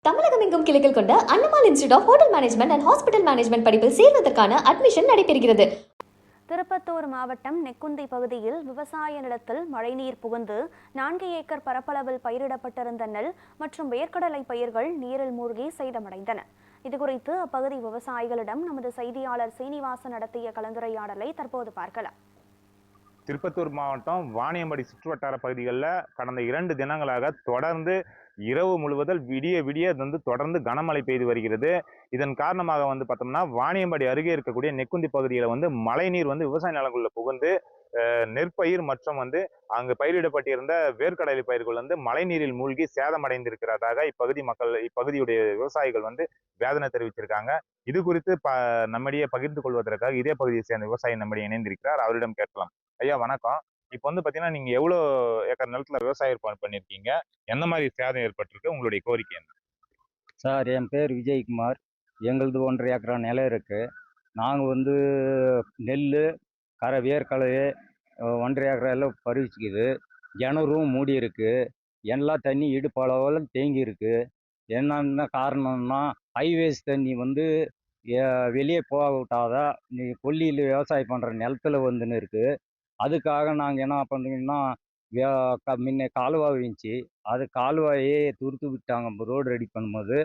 தமிழகம் எங்கும் கிளைகள் கொண்ட Annamal institute of hotel management and hospital management படிப்பில் சேர்வதற்கான அட்மிஷன் நடைபெறுகிறது. திருப்பத்தூர் மாவட்டம் நெக்குந்தி பகுதியில் விவசாய நிலத்தில் மழைநீர் புகுந்து 4 ஏக்கர் பரப்பளவில் பயிரிடப்பட்டிருந்த நெல் மற்றும் வேர்க்கடலை பயிர்கள் நீரில் மூழ்கி சேதமடைந்தன. இதுகுறித்து அப்பகுதி விவசாயிகளிடம் நமது செய்தியாளர் சீனிவாசன் நடத்திய கலந்துரையாடலை தற்போது பார்க்கலாம். திருப்பத்தூர் மாவட்டம் வாணியம்பாடி சுற்றுவட்டார பகுதிகளில் கடந்த 2 தினங்களாக தொடர்ந்து இரவு முழுவதும் விடிய தொடர்ந்து கனமழை பெய்து வருகிறது. இதன் காரணமாக பார்த்தோம்னா வாணியம்பாடி அருகே இருக்கக்கூடிய நெக்குந்தி பகுதியில் மழைநீர் விவசாய நிலங்களில் புகுந்து நெற்பயிர் மற்றும் அங்கு பயிரிடப்பட்டிருந்த வேர்க்கடலை பயிர்கள் மழைநீரில் மூழ்கி சேதமடைந்திருக்கிறதாக இப்பகுதியுடைய விவசாயிகள் வேதனை தெரிவிச்சிருக்காங்க. இது குறித்து நம்மிடையே பகிர்ந்து கொள்வதற்காக இதே பகுதியை சேர்ந்த விவசாயி நம்மிடையே இணைந்திருக்கிறார். அவரிடம் கேட்கலாம். ஐயா வணக்கம். இப்போ பாத்தீங்கன்னா நீங்க எவ்வளவு ஏக்கர் நிலத்துல விவசாயம் பண்ணிருக்கீங்க, எந்த மாதிரி சேதம் ஏற்பட்டிருக்கு, உங்களுடைய கோரிக்கை என்ன? சார், என் பேர் விஜயகுமார். எங்களது 1.5 ஏக்கரா நிலம் இருக்கு. நாங்கள் நெல் வேர்க்கடலை 1.5 ஏக்கரா எல்லாம் பறிச்சுக்குது. கிணறும் மூடி இருக்கு. எல்லாம் தண்ணி இடுப்பளவில் தேங்கி இருக்கு. என்னென்ன காரணம்னா ஹைவேஸ் தண்ணி வெளியே போக விட்டாத கொல்லியில் விவசாயம் பண்ணுற நிலத்துல வந்துன்னு இருக்கு. அதுக்காக நாங்கள் என்ன பண்ணுறீங்கன்னா முன்ன கால்வாய் இருந்துச்சு, அது கால்வாயே துருத்து விட்டாங்க ரோடு ரெடி பண்ணும்போது.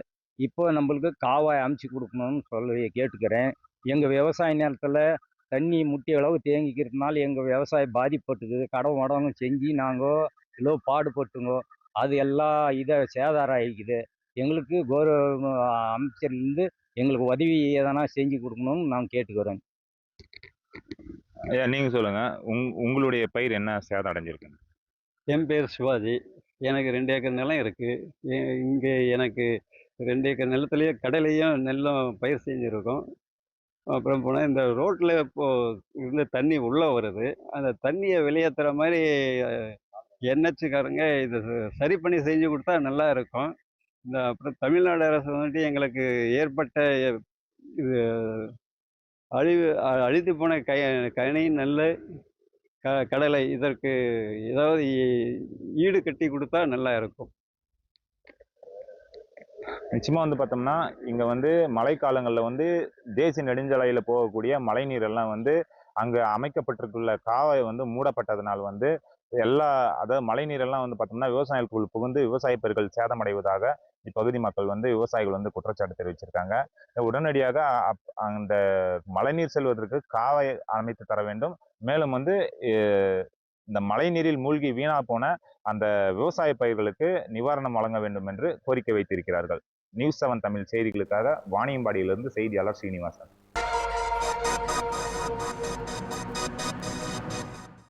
இப்போ நம்மளுக்கு கால்வாய் அமைச்சு கொடுக்கணும்னு சொல்லி கேட்டுக்கிறேன். எங்கள் விவசாய நிலத்தில் தண்ணி முட்டிய அளவு தேங்கிக்கிறதுனால எங்கள் விவசாயம் பாதிப்பட்டுது. கடன் செஞ்சு நாங்கள் எவ்வளோ பாடுபட்டுங்கோ. அது எல்லாம் சேதாரம் ஆகிக்குது. எங்களுக்கு அமைச்சர்லேருந்து எங்களுக்கு உதவி எதனா செஞ்சு கொடுக்கணும்னு நான் கேட்டுக்கிறேன். ஐயா நீங்க சொல்லுங்க, உங்களுடைய பயிர் என்ன சேதம் அடைஞ்சிருக்கு? என் பேர் சிவாஜி. எனக்கு 2 ஏக்கர் நிலம் இருக்கு. இங்கே எனக்கு 2 ஏக்கர் நிலத்துலேயே கடலையும் நெல்லும் பயிர் செஞ்சுருக்கோம். அப்புறம் போனால் இந்த ரோட்டில் இப்போது தண்ணி உள்ளே வருது. அந்த தண்ணியை வெளியேற்றுற மாதிரி என்ஹெச்சுக்காரங்க இதை சரி பண்ணி செஞ்சு கொடுத்தா நல்லா இருக்கும். அப்புறம் தமிழ்நாடு அரசு எங்களுக்கு ஏற்பட்ட இது அழித்து போன கனி நெல் கடலை இதற்கு ஏதாவது ஈடு கட்டி கொடுத்தா நல்லா இருக்கும். நிச்சயமா பார்த்தோம்னா இங்க மழைக்காலங்கள்ல தேசிய நெடுஞ்சாலையில போகக்கூடிய மழை நீர் எல்லாம் அங்க அமைக்கப்பட்டிருக்குள்ள காவாய் மூடப்பட்டதனால் அதாவது மழை நீரெல்லாம் பார்த்தோம்னா விவசாயிகளுக்குள் புகுந்து விவசாய பயிர்கள் சேதமடைவதாக இப்பகுதி மக்கள் விவசாயிகள் குற்றச்சாட்டு தெரிவிச்சிருக்காங்க. உடனடியாக அந்த மழைநீர் செல்வதற்கு காவாய் அமைத்து தர வேண்டும். மேலும் இந்த மழை நீரில் மூழ்கி வீணா போன அந்த விவசாய பயிர்களுக்கு நிவாரணம் வழங்க வேண்டும் என்று கோரிக்கை வைத்திருக்கிறார்கள். நியூஸ் 7 தமிழ் செய்திகளுக்காக வாணியம்பாடியிலிருந்து செய்தியாளர் சீனிவாசன்.